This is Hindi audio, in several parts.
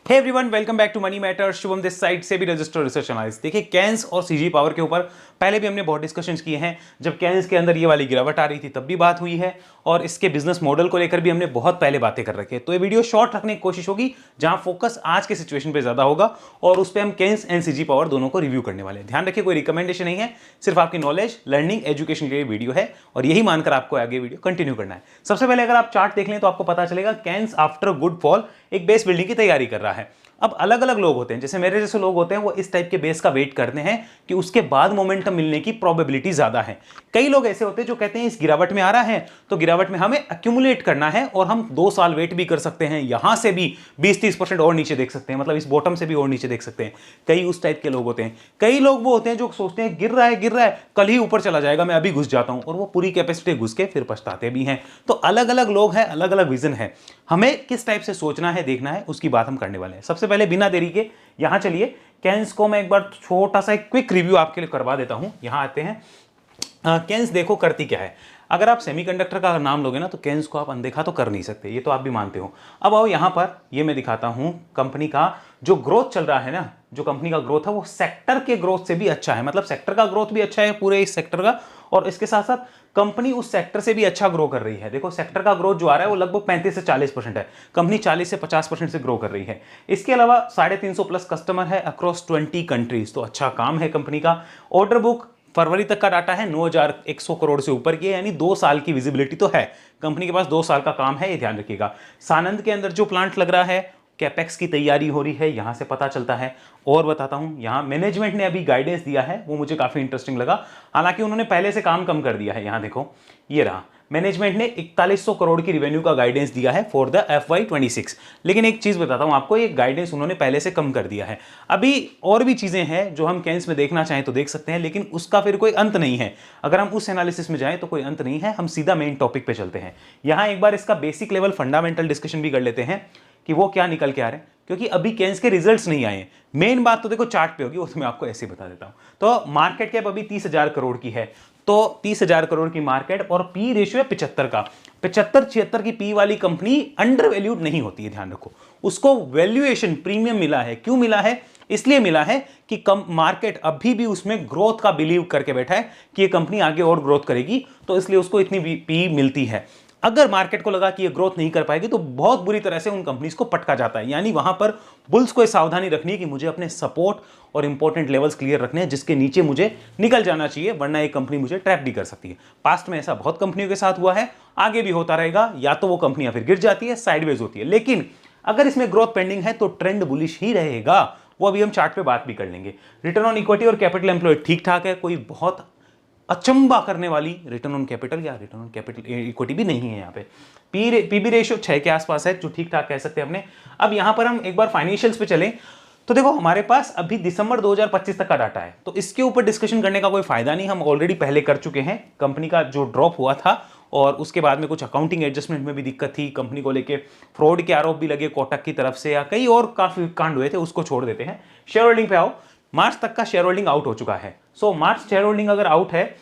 Hey everyone, welcome back to money matter. Shubham this side से भी रजिस्टर रिसर्च एनालिस्ट। देखिए, कैंस और सीजी पावर के ऊपर पहले भी हमने बहुत डिस्कशंस किए हैं। जब कैंस के अंदर ये वाली गिरावट आ रही थी तब भी बात हुई है, और इसके बिजनेस मॉडल को लेकर भी हमने बहुत पहले बातें कर रखी है। तो ये वीडियो शॉर्ट रखने की कोशिश होगी, जहां फोकस आज के सिचुएशन पे ज्यादा होगा, और उस पर हम कैंस एंड सीजी पावर दोनों को रिव्यू करने वाले हैं। ध्यान रखिए, कोई रिकमेंडेशन नहीं है, सिर्फ आपकी नॉलेज, लर्निंग, एजुकेशन के लिए वीडियो है, और यही मानकर आपको आगे वीडियो कंटिन्यू करना है। सबसे पहले अगर आप चार्ट देख लें तो आपको पता चलेगा कैंस आफ्टर गुड फॉल एक बेस बिल्डिंग की तैयारी कर रहा है। अब अलग अलग लोग होते हैं, जैसे मेरे जैसे लोग होते हैं, वो इस टाइप के बेस का वेट करते हैं कि उसके बाद मोमेंटम मिलने की प्रोबेबिलिटी ज्यादा है। कई लोग ऐसे होते हैं जो कहते हैं इस गिरावट में आ रहा है तो गिरावट में हमें एक्यूमुलेट करना है, और हम 2 साल वेट भी कर सकते हैं, यहां से भी 20-30% और नीचे देख सकते हैं, मतलब इस बॉटम से भी और नीचे देख सकते हैं। कई उस टाइप के लोग होते हैं। कई लोग वो होते हैं जो सोचते हैं गिर रहा है, कल ही ऊपर चला जाएगा, मैं अभी घुस जाता हूं, और वो पूरी कैपेसिटी घुस के फिर पछताते भी हैं। तो अलग अलग लोग हैं, अलग अलग विजन है। हमें किस टाइप से सोचना है, देखना है, उसकी बात हम करने वाले हैं। सबसे पहले बिना देरी के यहां चलिए, कैंस को मैं एक बार छोटा सा एक क्विक रिव्यू आपके लिए करवा देता हूं। यहां आते हैं। कैंस देखो करती क्या है। अगर आप सेमीकंडक्टर का नाम लोगे ना तो कैंस को आप अनदेखा तो कर नहीं सकते, ये तो आप भी मानते हो। अब आओ यहां पर, ये मैं दिखाता हूं कंपनी का जो ग्रोथ चल रहा है ना, जो कंपनी का ग्रोथ है वो सेक्टर के ग्रोथ से भी अच्छा है, मतलब सेक्टर का ग्रोथ भी अच्छा है पूरे इस सेक्टर का, और इसके साथ साथ कंपनी उस सेक्टर से भी अच्छा ग्रो कर रही है। देखो, सेक्टर का ग्रोथ जो आ रहा है वो लगभग 35 से 40% है, कंपनी 40 से 50% से ग्रो कर रही है। इसके अलावा 350 प्लस कस्टमर है अक्रॉस 20 कंट्रीज, तो अच्छा काम है कंपनी का। ऑर्डर बुक फरवरी तक का डाटा है 9,100 करोड़ से ऊपर की है, यानी 2 साल की विजिबिलिटी तो है कंपनी के पास, 2 साल का काम है, ये ध्यान रखिएगा। सानंद के अंदर जो प्लांट लग रहा है, कैपेक्स की तैयारी हो रही है, यहां से पता चलता है। और बताता हूं, यहां मैनेजमेंट ने अभी गाइडेंस दिया है, वो मुझे काफी इंटरेस्टिंग लगा। हालांकि उन्होंने पहले से काम कम कर दिया है। यहां देखो, ये रहा, मैनेजमेंट ने 4100 करोड़ की रिवेन्यू का गाइडेंस दिया है फॉर द FY26। लेकिन एक चीज बताता हूं आपको, ये गाइडेंस उन्होंने पहले से कम कर दिया है। अभी और भी चीजें हैं जो हम कैंस में देखना चाहें तो देख सकते हैं, लेकिन उसका फिर कोई अंत नहीं है। अगर हम उस एनालिसिस में जाएं तो कोई अंत नहीं है। हम सीधा मेन टॉपिक पे चलते हैं। यहां एक बार इसका बेसिक लेवल फंडामेंटल डिस्कशन भी कर लेते हैं कि वो क्या निकल के आ रहे हैं, क्योंकि अभी कैंस के रिजल्ट्स नहीं आए हैं। मेन बात तो देखो चार्ट पे होगी, वो तो मैं आपको ऐसे ही बता देता हूं। तो मार्केट कैप अभी 30,000 करोड़ की है, तो 30,000 करोड़ की मार्केट, और पी रेशियो है 75 का। 75-76 की पी वाली कंपनी अंडर वैल्यूड नहीं होती है, ध्यान रखो। उसको वैल्यूएशन प्रीमियम मिला है। क्यों मिला है? इसलिए मिला है कि कम मार्केट अभी भी उसमें ग्रोथ का बिलीव करके बैठा है कि ये कंपनी आगे और ग्रोथ करेगी, तो इसलिए उसको इतनी पी मिलती है। अगर मार्केट को लगा कि ये ग्रोथ नहीं कर पाएगी तो बहुत बुरी तरह से उन कंपनीज को पटका जाता है। यानी वहां पर बुल्स को सावधानी रखनी है कि मुझे अपने सपोर्ट और इंपॉर्टेंट लेवल्स क्लियर रखने हैं, जिसके नीचे मुझे निकल जाना चाहिए, वरना एक कंपनी मुझे ट्रैप भी कर सकती है। पास्ट में ऐसा बहुत कंपनियों के साथ हुआ है, आगे भी होता रहेगा। या तो वो कंपनियां फिर गिर जाती है, साइडवेज होती है, लेकिन अगर इसमें ग्रोथ पेंडिंग है तो ट्रेंड बुलिश ही रहेगा। वो अभी हम चार्ट पे बात भी कर लेंगे। रिटर्न ऑन इक्विटी और कैपिटल एम्प्लॉयड ठीक ठाक है, कोई बहुत अचंबा करने वाली रिटर्न ऑन कैपिटल या रिटर्न ऑन कैपिटल इक्विटी भी नहीं है। यहाँ पे पीबी रेशियो 6 के आसपास है, जो ठीक ठाक कह सकते हैं अपने। अब यहां पर हम एक बार फाइनेंशियल्स पे चलें तो देखो, हमारे पास अभी दिसंबर 2025 तक का डाटा है, तो इसके ऊपर डिस्कशन करने का कोई फायदा नहीं। हम ऑलरेडी पहले कर चुके हैं। कंपनी का जो ड्रॉप हुआ था, और उसके बाद में कुछ अकाउंटिंग एडजस्टमेंट में भी दिक्कत थी, कंपनी को लेके फ्रॉड के आरोप भी लगे कोटक की तरफ से, या कई और काफी कांड हुए थे, उसको छोड़ देते हैं। शेयर होल्डिंग पे आओ। मार्च तक का शेयर होल्डिंग आउट हो चुका है। सो मार्च शेयर होल्डिंग अगर आउट है,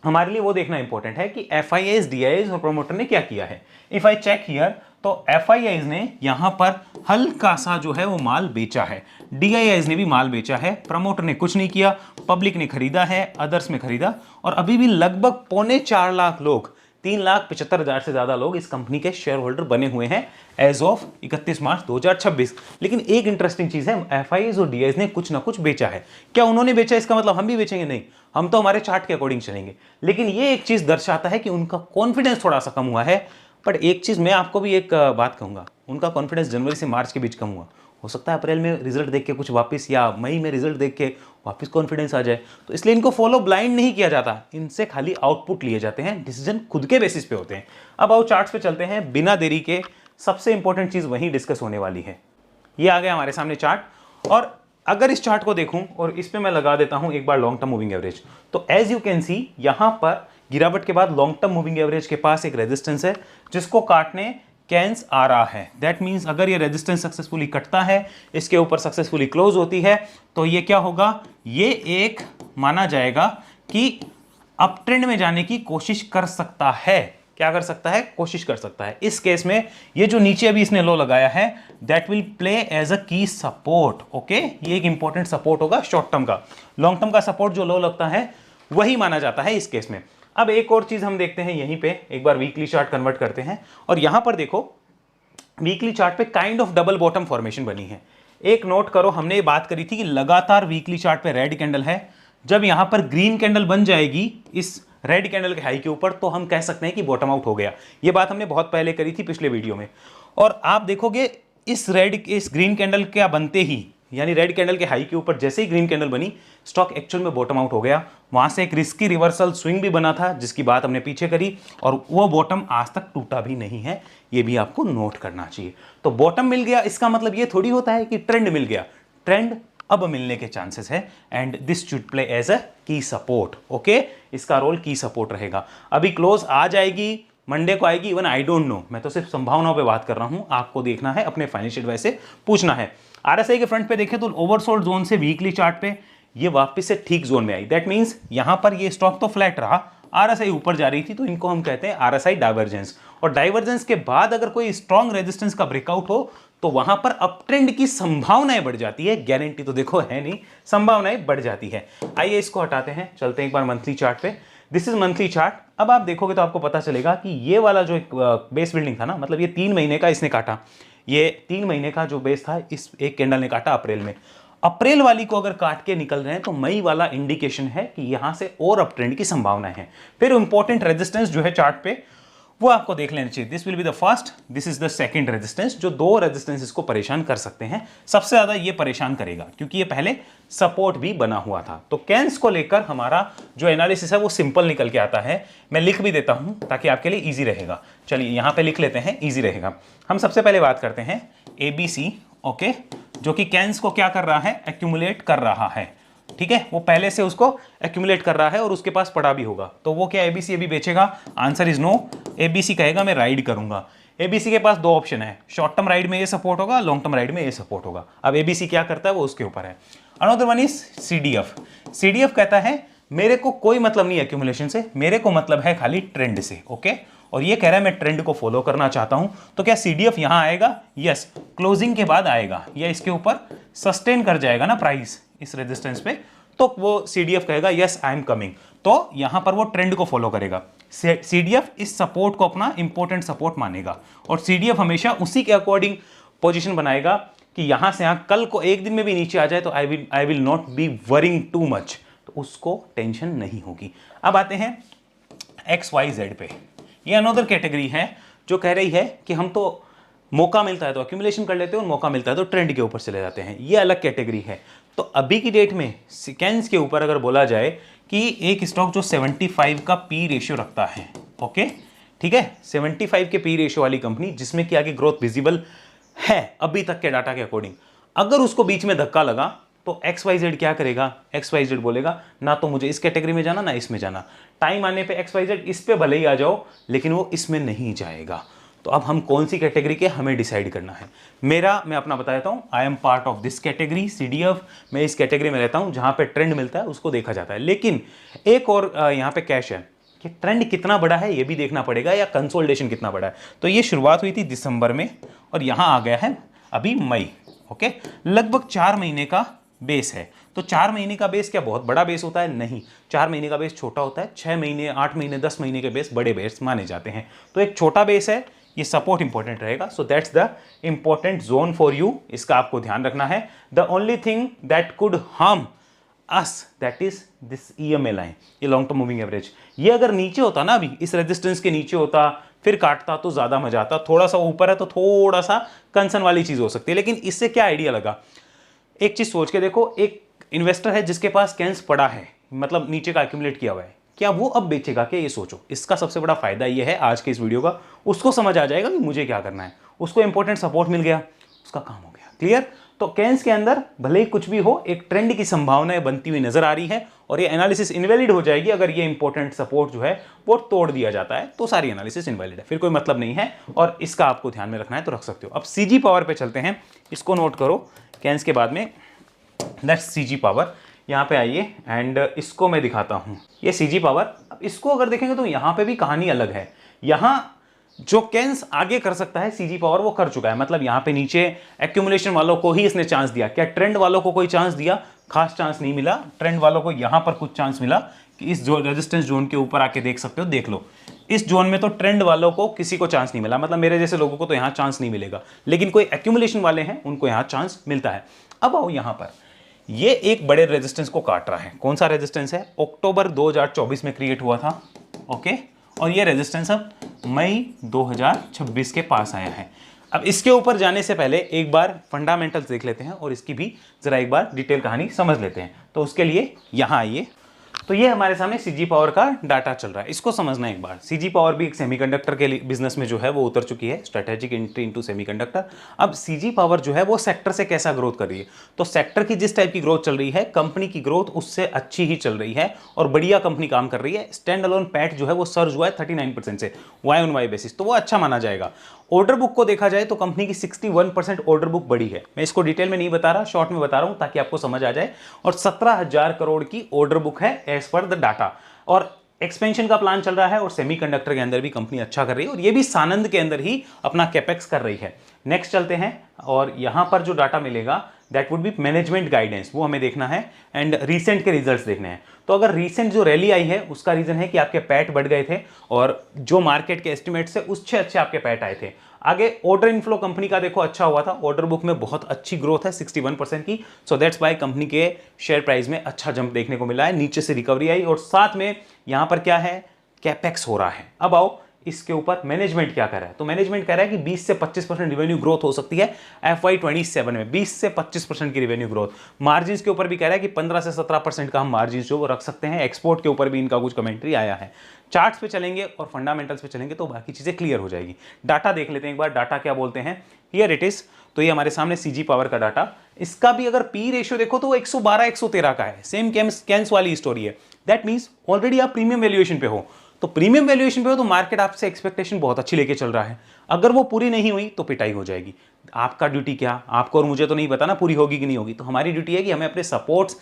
हमारे लिए वो देखना इंपॉर्टेंट है कि FIIs, DIIs और प्रोमोटर ने क्या किया है। इफ आई चेक हियर, तो FIIs ने यहां पर हल्का सा जो है वो माल बेचा है, DIIs ने भी माल बेचा है, प्रमोटर ने कुछ नहीं किया, पब्लिक ने खरीदा है, अदर्स में खरीदा, और अभी भी लगभग 3.25 लाख लोग, 3,75,000 से ज्यादा लोग इस कंपनी के शेयर होल्डर बने हुए हैं एज ऑफ 31 मार्च 2026। लेकिन एक इंटरेस्टिंग चीज है, FIIs और DIIs ने कुछ ना कुछ बेचा है। क्या उन्होंने बेचा इसका मतलब हम भी बेचेंगे? नहीं, हम तो हमारे चार्ट के अकॉर्डिंग चलेंगे। लेकिन ये एक चीज दर्शाता है कि उनका कॉन्फिडेंस थोड़ा सा कम हुआ है। पर एक चीज मैं आपको भी एक बात कहूंगा, उनका कॉन्फिडेंस जनवरी से मार्च के बीच कम हुआ। हो सकता है अप्रैल में रिजल्ट देख के कुछ वापस, या मई में रिजल्ट देख के वापस कॉन्फिडेंस आ जाए। तो इसलिए इनको फॉलो ब्लाइंड नहीं किया जाता, इनसे खाली आउटपुट लिए जाते हैं, डिसीजन खुद के बेसिस पे होते हैं। अब आओ चार्ट्स पे चलते हैं बिना देरी के। सबसे इंपॉर्टेंट चीज वहीं डिस्कस होने वाली है। ये आ गया हमारे सामने चार्ट, और अगर इस चार्ट को देखूं और इस पे मैं लगा देता हूं एक बार लॉन्ग टर्म मूविंग एवरेज, तो एज यू कैन सी यहां पर गिरावट के बाद लॉन्ग टर्म मूविंग एवरेज के पास एक रेजिस्टेंस है, जिसको काटने कैंस आ रहा है। दैट मीन्स अगर ये रेजिस्टेंस सक्सेसफुली कटता है, इसके ऊपर सक्सेसफुली क्लोज होती है, तो ये क्या होगा, ये एक माना जाएगा कि अप ट्रेंड में जाने की कोशिश कर सकता है। क्या कर सकता है, कोशिश कर सकता है। इस केस में ये जो नीचे अभी इसने लो लगाया है that will play as a key support. Okay, ये एक इंपॉर्टेंट सपोर्ट होगा शॉर्ट टर्म का। लॉन्ग टर्म का सपोर्ट जो लो लगता है वही माना जाता है इस केस में। अब एक और चीज हम देखते हैं, यहीं पे एक बार वीकली चार्ट कन्वर्ट करते हैं और यहां पर देखो वीकली चार्ट पे kind of double bottom formation बनी है। एक नोट करो, हमने ये बात करी थी कि लगातार वीकली चार्ट पे रेड कैंडल है, जब यहां पर ग्रीन कैंडल बन जाएगी इस रेड कैंडल के हाई के ऊपर तो हम कह सकते हैं कि बॉटम आउट हो गया। ये बात हमने बहुत पहले करी थी पिछले वीडियो में। और आप देखोगे इस ग्रीन कैंडल क्या बनते ही, यानी रेड कैंडल के हाई के ऊपर जैसे ही ग्रीन कैंडल बनी, स्टॉक एक्चुअल में बॉटम आउट हो गया। वहां से एक रिस्की रिवर्सल स्विंग भी बना था जिसकी बात हमने पीछे करी, और वो बॉटम आज तक टूटा भी नहीं है, ये भी आपको नोट करना चाहिए। तो बॉटम मिल गया, इसका मतलब ये थोड़ी होता है कि ट्रेंड मिल गया। ट्रेंड अब मिलने के चांसेस है and this should play as a key support. Okay, इसका रोल की सपोर्ट रहेगा। अभी क्लोज आ जाएगी, मंडे को आएगी, इवन आई डोंट नो, मैं तो सिर्फ संभावनाओं पे बात कर रहा हूं, आपको देखना है, अपने फाइनेंशियल एडवाइस से पूछना है। आरएसआई के फ्रंट पे देखें तो ओवरसोल्ड जोन से वीकली चार्ट पे ये वापस से ठीक जोन में आई। दैट मींस यहां पर ये स्टॉक तो फ्लैट रहा, आरएसआई ऊपर जा रही थी, तो इनको हम कहते हैं आरएसआई डाइवर्जेंस। और डाइवर्जेंस के बाद अगर कोई स्ट्रॉन्ग रेजिस्टेंस का ब्रेकआउट हो तो वहां पर अप ट्रेंड की संभावनाएं बढ़ जाती है। गारंटी तो देखो है नहीं, संभावनाएं बढ़ जाती है। आइए इसको हटाते हैं, चलते हैं एक बार मंथली चार्ट पे। This is monthly chart. अब आप देखोगे तो आपको पता चलेगा कि ये वाला जो एक बेस बिल्डिंग था ना, मतलब ये 3 महीने का इसने काटा, ये 3 महीने का जो बेस था इस एक कैंडल ने काटा अप्रैल में। अप्रैल वाली को अगर काट के निकल रहे हैं तो मई वाला इंडिकेशन है कि यहां से और अप ट्रेंड की संभावना है। फिर इंपॉर्टेंट रेजिस्टेंस जो है चार्ट पे वो आपको देख लेना चाहिए। This will be the first, this is the second resistance. जो 2 रेजिस्टेंस को परेशान कर सकते हैं, सबसे ज्यादा ये परेशान करेगा क्योंकि ये पहले सपोर्ट भी बना हुआ था। तो कैंस को लेकर हमारा जो एनालिसिस है वो सिंपल निकल के आता है। मैं लिख भी देता हूं ताकि आपके लिए इजी रहेगा। चलिए यहां पे लिख लेते हैं, इजी रहेगा। हम सबसे पहले बात करते हैं एबीसी। ओके, जो कि कैंस को क्या कर रहा है, एक्यूमुलेट कर रहा है। ठीक है, वो पहले से उसको एक्यूमुलेट कर रहा है और उसके पास पड़ा भी होगा। तो वो क्या एबीसी अभी बेचेगा? Answer is no. एबीसी कहेगा मैं राइड करूंगा। एबीसी के पास 2 ऑप्शन है, शॉर्ट टर्म राइड में ये सपोर्ट होगा, लॉन्ग टर्म राइड में ये सपोर्ट होगा। अब एबीसी क्या करता है वो उसके ऊपर है। Another one is CDF. CDF कहता है मेरे को कोई मतलब नहीं एक्यूमुलेशन से, मेरे को मतलब है खाली ट्रेंड से। ओके, और ये कह रहा है मैं ट्रेंड को फॉलो करना चाहता हूं। तो क्या सीडीएफ यहां आएगा? यस, क्लोजिंग के बाद आएगा, या इसके ऊपर सस्टेन कर जाएगा ना प्राइस इस रेजिस्टेंस पे, तो वो सीडीएफ कहेगा यस आई एम कमिंग। तो यहां पर वो ट्रेंड को फॉलो करेगा। सीडीएफ इस सपोर्ट को अपना इंपॉर्टेंट सपोर्ट मानेगा और सीडीएफ हमेशा उसी के अकॉर्डिंग पोजीशन बनाएगा कि यहां से यहां कल को एक दिन में भी नीचे आ जाए तो I will not be worrying too much, तो उसको टेंशन नहीं होगी। अब आते हैं XYZ पे। ये अनदर कैटेगरी है जो कह रही है कि हम तो मौका मिलता है तो एक्यूमुलेशन कर लेते हैं और मौका मिलता है तो ट्रेंड के ऊपर चले जाते हैं। ये अलग कैटेगरी है। तो अभी की डेट में कैंस के ऊपर अगर बोला जाए कि एक स्टॉक जो 75 का पी रेशियो रखता है, ओके ठीक है, 75 के पी रेशियो वाली कंपनी जिसमें कि आगे ग्रोथ विजिबल है अभी तक के डाटा के अकॉर्डिंग, अगर उसको बीच में धक्का लगा तो XYZ क्या करेगा? XYZ बोलेगा ना तो मुझे इस कैटेगरी में जाना ना इसमें जाना। टाइम आने पे XYZ इस पे भले ही आ जाओ लेकिन वो इसमें नहीं जाएगा। तो अब हम कौन सी कैटेगरी के हमें डिसाइड करना है। मैं अपना बता देता हूँ, I am part of this category CDF। मैं इस कैटेगरी में रहता हूँ जहाँ पे ट्रेंड मिलता है उसको देखा जाता है। लेकिन एक और यहाँ पे कैश है कि ट्रेंड कितना बड़ा है ये भी देखना पड़ेगा या कंसोलिडेशन कितना बड़ा है। तो ये शुरुआत हुई थी दिसंबर में और यहाँ आ गया है अभी मई। ओके, लगभग 4 महीने का बेस है। तो 4 महीने का बेस क्या बहुत बड़ा बेस होता है? नहीं, 4 महीने का बेस छोटा होता है। 6 महीने, 8 महीने, 10 महीने के बेस बड़े बेस माने जाते हैं। तो एक छोटा बेस है, ये सपोर्ट इंपॉर्टेंट रहेगा। So that's the important zone for you, इसका आपको ध्यान रखना है। The only thing that could harm us that is this EMA line, ये लॉन्ग टर्म मूविंग एवरेज। ये अगर नीचे होता ना, अभी इस रेजिस्टेंस के नीचे होता फिर काटता तो ज्यादा मजा आता। थोड़ा सा ऊपर है तो थोड़ा सा कंसर्न वाली चीज हो सकती है। लेकिन इससे क्या आइडिया लगा, एक चीज सोच के देखो, एक इन्वेस्टर है जिसके पास कैंस पड़ा है, मतलब नीचे का एक्यूमुलेट किया हुआ है, क्या वो अब बेचेगा क्या? ये सोचो। इसका सबसे बड़ा फायदा ये है आज के इस वीडियो का, उसको समझ आ जाएगा कि मुझे क्या करना है। उसको इंपॉर्टेंट सपोर्ट मिल गया, उसका काम हो गया। क्लियर? तो कैंस के अंदर भले ही कुछ भी हो, एक ट्रेंड की संभावनाएं बनती हुई नजर आ रही है और ये एनालिसिस इनवैलिड हो जाएगी अगर ये इंपॉर्टेंट सपोर्ट जो है वो तोड़ दिया जाता है, तो सारी एनालिसिस इनवैलिड है, फिर कोई मतलब नहीं है। और इसका आपको ध्यान में रखना है तो रख सकते हो। अब CG पावर पे चलते हैं, इसको नोट करो। कैंस के बाद में नेक्स्ट CG पावर, यहाँ पे आइए एंड इसको मैं दिखाता हूँ। ये CG पावर अब इसको अगर देखेंगे तो यहां पे भी कहानी अलग है। यहां जो कैंस आगे कर सकता है सीजी पावर वो कर चुका है, मतलब यहां पे नीचे एक्यूमुलेशन वालों को ही इसने चांस दिया। क्या ट्रेंड वालों को कोई चांस दिया? खास चांस नहीं मिला। ट्रेंड वालों को यहां पर कुछ चांस मिला कि इस जो रेजिस्टेंस जोन के ऊपर आके देख सकते हो, देख लो इस जोन में तो ट्रेंड वालों को किसी को चांस नहीं मिला, मतलब मेरे जैसे लोगों को तो यहां चांस नहीं मिलेगा, लेकिन कोई एक्यूमुलेशन वाले हैं उनको यहां चांस मिलता है। अब आओ यहां पर, ये एक बड़े रेजिस्टेंस को काट रहा है। कौन सा रेजिस्टेंस है? अक्टूबर 2024 में क्रिएट हुआ था, ओके, और ये रेजिस्टेंस अब मई 2026 के पास आया है। अब इसके ऊपर जाने से पहले एक बार फंडामेंटल्स देख लेते हैं और इसकी भी जरा एक बार डिटेल कहानी समझ लेते हैं। तो उसके लिए यहां आइए, तो ये हमारे सामने सीजी पावर का डाटा चल रहा है, इसको समझना एक बार। सीजी पावर भी एक सेमीकंडक्टर के बिजनेस में जो है वो उतर चुकी है, स्ट्रेटेजिक एंट्री इनटू सेमीकंडक्टर। अब सीजी पावर जो है वो सेक्टर से कैसा ग्रोथ कर रही है, तो सेक्टर की जिस टाइप की ग्रोथ चल रही है, कंपनी की ग्रोथ उससे अच्छी ही चल रही है और बढ़िया कंपनी काम कर रही है। स्टैंड अलोन पैट जो है वो सर्ज हुआ है 39% से वाई ऑन वाई बेसिस, तो वो अच्छा माना जाएगा। ऑर्डर बुक को देखा जाए तो कंपनी की 61% ऑर्डर बुक बड़ी है। मैं इसको डिटेल में नहीं बता रहा, शॉर्ट में बता रहा हूं ताकि आपको समझ आ जाए। और 17,000 करोड़ की ऑर्डर बुक है एज पर द डाटा, और एक्सपेंशन का प्लान चल रहा है और सेमीकंडक्टर के अंदर भी कंपनी अच्छा कर रही है और ये भी सानंद के अंदर ही अपना कैपेक्स कर रही है। नेक्स्ट चलते हैं और यहां पर जो डाटा मिलेगा that would be management guidance, वो हमें देखना है एंड रीसेंट के रिजल्ट्स देखने हैं। तो अगर रीसेंट जो रैली आई है उसका रीजन है कि आपके पैट बढ़ गए थे और जो मार्केट के एस्टिमेट से उससे अच्छे आपके पैट आए थे। आगे ऑर्डर इनफ्लो कंपनी का देखो अच्छा हुआ था, ऑर्डर बुक में बहुत अच्छी ग्रोथ है 61% की, सो दैट्स वाई कंपनी के शेयर प्राइस में अच्छा जंप देखने को मिला है, नीचे से रिकवरी आई और साथ में यहां पर क्या है, कैपेक्स हो रहा है। अब आओ इसके ऊपर मैनेजमेंट क्या कर रहा है, तो मैनेजमेंट कह रहा है कि 20 से 25% रिवेन्यू ग्रोथ हो सकती है FY27 में, 20 से 25% की रिवेन्यू ग्रोथ। मार्जिन के ऊपर भी कह रहा है कि 15 से 17% का हम मार्जिन जो वो रख सकते हैं। एक्सपोर्ट के ऊपर भी इनका कुछ कमेंट्री आया है। चार्ट्स पे चलेंगे और फंडामेंटल्स पे चलेंगे तो बाकी चीजें क्लियर हो जाएगी। डाटा देख लेते हैं एक बार, डाटा क्या बोलते हैं, हियर इट इज। तो ये हमारे सामने सीजी पावर का डाटा, इसका भी अगर पी रेशियो देखो तो वो 112 113 का है, सेम कैंस वाली स्टोरी है। दैट मींस ऑलरेडी आप प्रीमियम वैल्यूएशन पे हो, तो प्रीमियम वैल्यूएशन पे हो तो मार्केट आपसे एक्सपेक्टेशन बहुत अच्छी लेके चल रहा है, अगर वो पूरी नहीं हुई तो पिटाई हो जाएगी। आपका ड्यूटी क्या, आपको और मुझे तो नहीं पता ना पूरी होगी कि नहीं होगी, तो हमारी ड्यूटी है कि हमें अपने सपोर्ट्स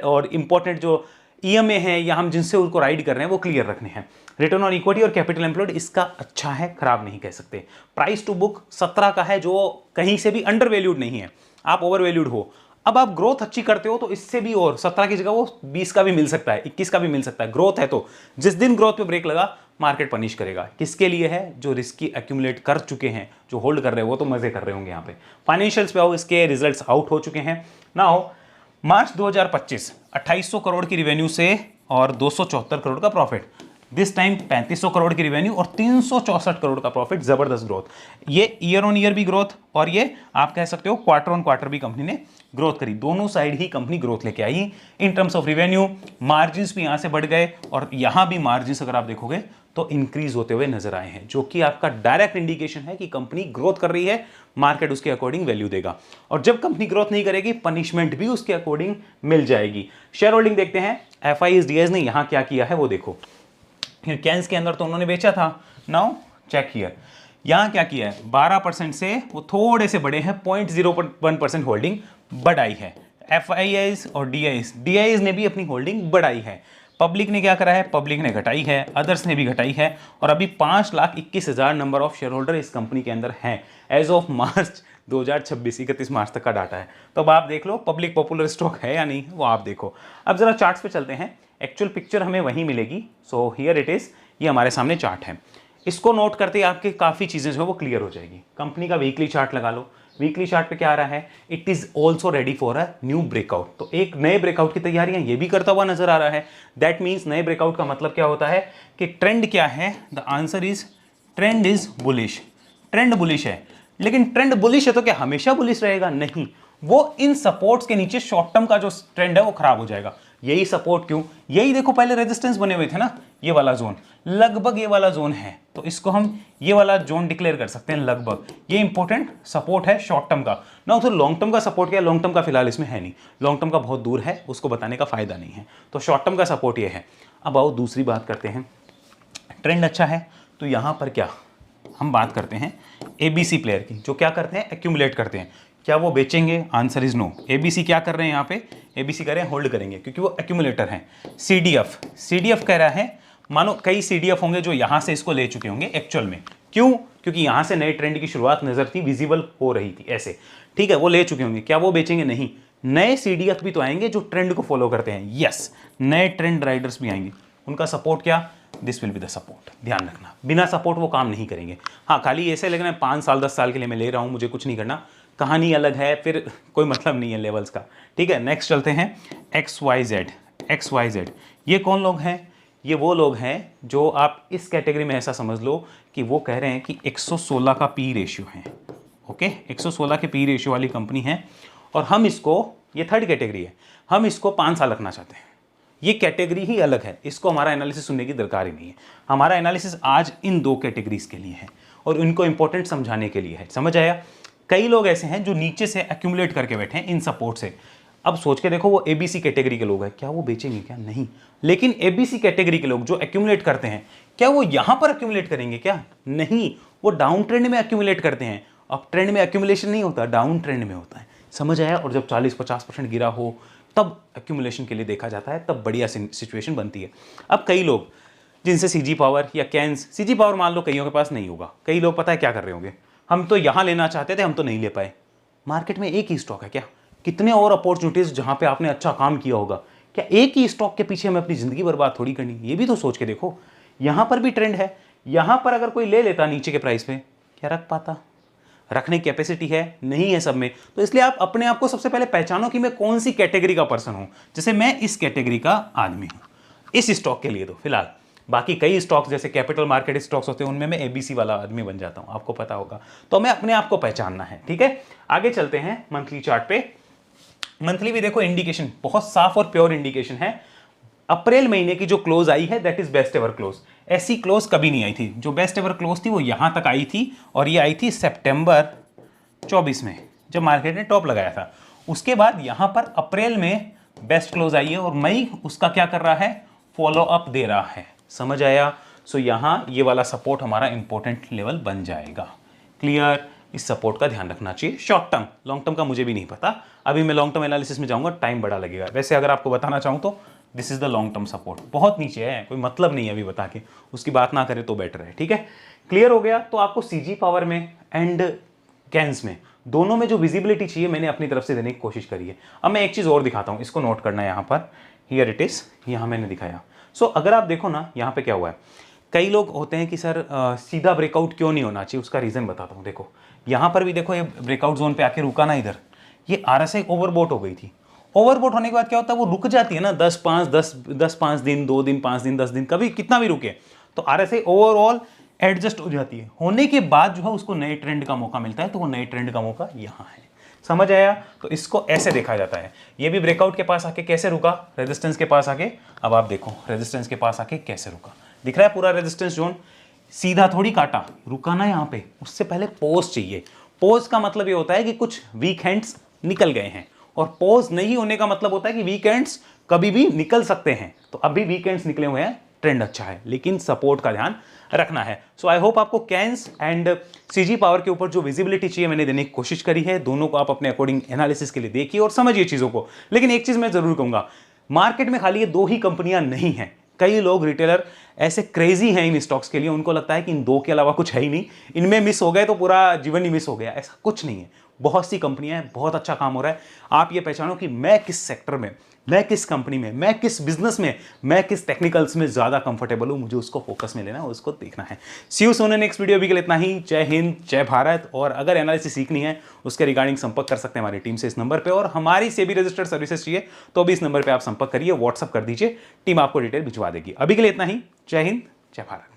और इंपॉर्टेंट जो ईएमए हैं या हम जिनसे उनको राइड कर रहे हैं वो क्लियर रखने हैं। रिटर्न ऑन इक्विटी और कैपिटल एम्प्लॉयड इसका अच्छा है, खराब नहीं कह सकते। प्राइस टू बुक 17 का है जो कहीं से भी अंडर वैल्यूड नहीं है, आप ओवर वैल्यूड हो। अब आप ग्रोथ अच्छी करते हो तो इससे भी और 17 की जगह वो 20 का भी मिल सकता है, 21 का भी मिल सकता है। ग्रोथ है तो जिस दिन ग्रोथ पे ब्रेक लगा मार्केट पनिश करेगा। किसके लिए है? जो रिस्की एक्यूमुलेट कर चुके हैं, जो होल्ड कर रहे हैं वो तो मजे कर रहे होंगे। यहाँ पे फाइनेंशियल्स पे आओ, इसके रिजल्ट्स आउट हो चुके हैं ना। हो मार्च 2025 2800 करोड़ की रिवेन्यू से और 274 करोड़ का प्रॉफिट, दिस टाइम 3500 करोड़ की रिवेन्यू और 364 करोड़ का प्रॉफिट, जबरदस्त ग्रोथ। ये ईयर ऑन ईयर भी ग्रोथ और ये आप कह सकते हो क्वार्टर ऑन क्वार्टर भी कंपनी ने ग्रोथ करी, दोनों साइड ही कंपनी ग्रोथ लेके आई। In terms of revenue margins भी यहां से बढ़ गए और यहां भी मार्जिन्स अगर आप देखोगे तो इंक्रीज होते हुए नजर आए हैं, जो कि आपका डायरेक्ट इंडिकेशन है कि कंपनी ग्रोथ कर रही है, मार्केट उसके अकॉर्डिंग वैल्यू देगा। और जब कंपनी ग्रोथ नहीं करेगी पनिशमेंट भी उसके अकॉर्डिंग मिल जाएगी। शेयर होल्डिंग देखते हैं, FIS ने यहां क्या किया है वो देखो। कैंस के अंदर तो उन्होंने बेचा था, नाउ चेक हियर यहां क्या किया है, 12% से वो थोड़े से बड़े हैं, 0.01% होल्डिंग बढ़ाई है। FIS और DIS ने भी अपनी होल्डिंग बढ़ाई है। पब्लिक ने क्या करा है, पब्लिक ने घटाई है, अदर्स ने भी घटाई है और अभी 5,21,000 नंबर ऑफ शेयर होल्डर इस कंपनी के अंदर हैं एज ऑफ मार्च 2026, 31 मार्च तक का डाटा है। तो अब आप देख लो पब्लिक पॉपुलर स्टॉक है या नहीं, वो आप देखो। अब जरा चार्ट्स पे चलते हैं, एक्चुअल पिक्चर हमें वहीं मिलेगी। सो हियर इट इज, ये हमारे सामने चार्ट है, इसको नोट करते ही आपके काफ़ी चीज़ें जो है वो क्लियर हो जाएगी। कंपनी का वीकली चार्ट लगा लो, वीकली चार्ट पे क्या आ रहा है, it is also ready for a new breakout, तो एक नए ब्रेकआउट की तैयारियां ये भी करता हुआ नजर आ रहा है। दैट मीन्स नए ब्रेकआउट का मतलब क्या होता है कि ट्रेंड क्या है, the answer is trend is bullish. Trend bullish है, लेकिन ट्रेंड बुलिश है तो क्या हमेशा बुलिश रहेगा? नहीं, वो इन सपोर्ट्स के नीचे शॉर्ट टर्म का जो ट्रेंड है वो खराब हो जाएगा। यही सपोर्ट क्यों, यही देखो पहले रेजिस्टेंस बने हुए थे ना, ये वाला जोन लगभग ये वाला जोन है, तो इसको हम ये वाला जोन डिक्लेयर कर सकते हैं लगभग। ये इंपॉर्टेंट सपोर्ट है शॉर्ट टर्म का ना। तो लॉन्ग टर्म का सपोर्ट क्या है, लॉन्ग टर्म का फिलहाल इसमें है नहीं, लॉन्ग टर्म का बहुत दूर है, उसको बताने का फायदा नहीं है। तो शॉर्ट टर्म का सपोर्ट ये है। अब आओ दूसरी बात करते हैं, ट्रेंड अच्छा है तो यहां पर क्या हम बात करते हैं ABC प्लेयर की, जो क्या करते हैं, एक्यूमुलेट करते हैं। क्या वो बेचेंगे? Answer is no. ABC क्या कर रहे हैं यहाँ पे, ABC कर रहे हैं होल्ड करेंगे क्योंकि वो एक्यूमुलेटर हैं। CDF कह रहा है मानो कई CDF होंगे जो यहां से इसको ले चुके होंगे एक्चुअल में। क्यों? क्योंकि यहां से नए ट्रेंड की शुरुआत नजर थी, विजिबल हो रही थी ऐसे, ठीक है, वो ले चुके होंगे। क्या वो बेचेंगे? नहीं, नए CDF भी तो आएंगे जो ट्रेंड को फॉलो करते हैं। यस, नए ट्रेंड राइडर्स भी आएंगे। उनका सपोर्ट क्या? This will be the support. ध्यान रखना, बिना सपोर्ट वो काम नहीं करेंगे। हाँ, खाली ऐसे लगना है 5 साल 10 साल के लिए मैं ले रहा हूं, मुझे कुछ नहीं करना, कहानी अलग है, फिर कोई मतलब नहीं है लेवल्स का। ठीक है, नेक्स्ट चलते हैं XYZ। ये कौन लोग हैं? ये वो लोग हैं जो आप इस कैटेगरी में ऐसा समझ लो कि वो कह रहे हैं कि 116 का पी रेशियो है। ओके, 116 के पी रेशियो वाली कंपनी है और हम इसको, ये थर्ड कैटेगरी है, हम इसको 5 साल रखना चाहते हैं। ये कैटेगरी ही अलग है, इसको हमारा एनालिसिस सुनने की दरकार ही नहीं है। हमारा एनालिसिस आज इन 2 कैटेगरीज के लिए है और इनको इंपॉर्टेंट समझाने के लिए है। समझ आया? कई लोग ऐसे हैं जो नीचे से एक्यूमुलेट करके बैठे हैं इन सपोर्ट से। अब सोच के देखो, वो ABC कैटेगरी के लोग हैं, क्या वो बेचेंगे? क्या नहीं। लेकिन ABC कैटेगरी के लोग जो एक्यूमुलेट करते हैं, क्या वो यहां पर एक्यूमुलेट करेंगे? क्या नहीं, वो डाउन ट्रेंड में एक्यूमुलेट करते हैं। अप ट्रेंड में एक्यूमुलेशन नहीं होता, डाउन ट्रेंड में होता है। समझ आया? और जब 40-50% गिरा हो तब एक्यूमुलेशन के लिए देखा जाता है, तब बढ़िया सिचुएशन बनती है। अब कई लोग जिनसे CG पावर या कैंस, CG पावर मान लो कईयों के पास नहीं होगा, कई लोग पता है क्या कर रहे होंगे, हम तो यहां लेना चाहते थे, हम तो नहीं ले पाए। मार्केट में एक ही स्टॉक है क्या? कितने और अपॉर्चुनिटीज जहां पे आपने अच्छा काम किया होगा, क्या एक ही स्टॉक के पीछे हमें अपनी जिंदगी बर्बाद थोड़ी करनी? ये भी तो सोच के देखो। यहां पर भी ट्रेंड है, यहां पर अगर कोई ले लेता नीचे के प्राइस पे, क्या रख पाता? रखने की कैपेसिटी है नहीं है सब में। तो इसलिए आप अपने आप को सबसे पहले पहचानो कि मैं कौन सी कैटेगरी का पर्सन हूं। जैसे मैं इस कैटेगरी का आदमी हूं इस स्टॉक के लिए। तो फिलहाल बाकी कई स्टॉक्स जैसे कैपिटल मार्केट स्टॉक्स होते हैं, उनमें मैं ABC वाला आदमी बन जाता हूं, आपको पता होगा। तो मैं अपने आप को पहचानना है। ठीक है, आगे चलते हैं मंथली चार्ट पे। मंथली भी देखो इंडिकेशन बहुत साफ और प्योर इंडिकेशन है। अप्रैल महीने की जो क्लोज आई है that is best ever close. ऐसी क्लोज कभी नहीं आई थी। जो बेस्ट एवर क्लोज थी वो यहां तक आई थी और ये आई थी सितंबर 24 में जब मार्केट ने टॉप लगाया था। उसके बाद यहां पर अप्रैल में बेस्ट क्लोज आई है और मई उसका क्या कर रहा है? फॉलो अप दे रहा है। समझ आया? सो यहां ये वाला सपोर्ट हमारा इंपॉर्टेंट लेवल बन जाएगा। क्लियर? इस सपोर्ट का ध्यान रखना चाहिए। शॉर्ट टर्म, लॉन्ग टर्म का मुझे भी नहीं पता, अभी मैं लॉन्ग टर्म एनालिसिस में जाऊंगा, टाइम बड़ा लगेगा। वैसे अगर आपको बताना चाहूं तो this is the long term support. बहुत नीचे है, कोई मतलब नहीं है अभी बता के, उसकी बात ना करें तो बेटर है। ठीक है, क्लियर हो गया? तो आपको CG पावर में एंड कैंस में दोनों में जो विजिबिलिटी चाहिए मैंने अपनी तरफ से देने की कोशिश करी है। अब मैं एक चीज और दिखाता हूं, इसको नोट करना है। यहां पर हियर इट इज, यहां मैंने दिखाया। सो अगर आप देखो ना, यहां पे क्या हुआ है, कई लोग होते हैं कि सर सीधा ब्रेकआउट क्यों नहीं होना चाहिए, उसका रीजन बताता हूं। देखो यहां पर भी देखो, ये ब्रेकआउट जोन पे आके रुका ना इधर, ये RSI ओवरबोट हो गई थी। ओवरबोट होने के बाद क्या होता है, वो रुक जाती है ना 10-5 दिन, 2 दिन, 5 दिन, 10 दिन, कभी कितना भी रुके, तो RSI ओवरऑल एडजस्ट हो जाती है। होने के बाद जो है उसको नए ट्रेंड का मौका मिलता है, तो वो नए ट्रेंड का मौका यहां है। समझ आया? तो इसको ऐसे देखा जाता है। ये भी ब्रेकआउट के पास आके कैसे रुका, रेजिस्टेंस के पास आके। अब आप देखो रेजिस्टेंस के पास आके कैसे रुका, दिख रहा है पूरा रेजिस्टेंस जोन, सीधा थोड़ी काटा, रुका ना यहां पे। उससे पहले पॉज चाहिए। पॉज का मतलब ये होता है कि कुछ वीक हैंड्स निकल गए हैं, और पॉज नहीं होने का मतलब होता है कि वीकेंड्स कभी भी निकल सकते हैं। तो अभी वीकेंड्स निकले हुए हैं, ट्रेंड अच्छा है, लेकिन सपोर्ट का ध्यान रखना है। सो आई होप आपको कैंस एंड CG पावर के ऊपर जो विजिबिलिटी चाहिए मैंने देने की कोशिश करी है। दोनों को आप अपने अकॉर्डिंग एनालिसिस के लिए देखिए और समझिए चीजों को। लेकिन एक चीज मैं जरूर कहूंगा, मार्केट में खाली ये 2 ही कंपनियां नहीं हैं। कई लोग रिटेलर ऐसे क्रेजी हैं इन स्टॉक्स के लिए, उनको लगता है कि इन 2 के अलावा कुछ है ही नहीं, इनमें मिस हो गए तो पूरा जीवन ही मिस हो गया। ऐसा कुछ नहीं है, बहुत सी कंपनियां हैं, बहुत अच्छा काम हो रहा है। आप ये पहचानो कि मैं किस सेक्टर में, मैं किस कंपनी में, मैं किस बिजनेस में, मैं किस टेक्निकल्स में ज्यादा कंफर्टेबल हूं, मुझे उसको फोकस में लेना है, उसको देखना है। See you soon in next video. अभी के लिए इतना ही। जय हिंद, जय भारत। और अगर एनालिसिस सीखनी है उसके रिगार्डिंग संपर्क कर सकते हैं हमारी टीम से इस नंबर पे, और हमारी सेबी रजिस्टर्ड सर्विसेज चाहिए तो भी इस नंबर पे आप संपर्क करिए, व्हाट्सअप कर दीजिए, टीम आपको डिटेल भिजवा देगी। अभी के लिए इतना ही। जय हिंद, जय भारत।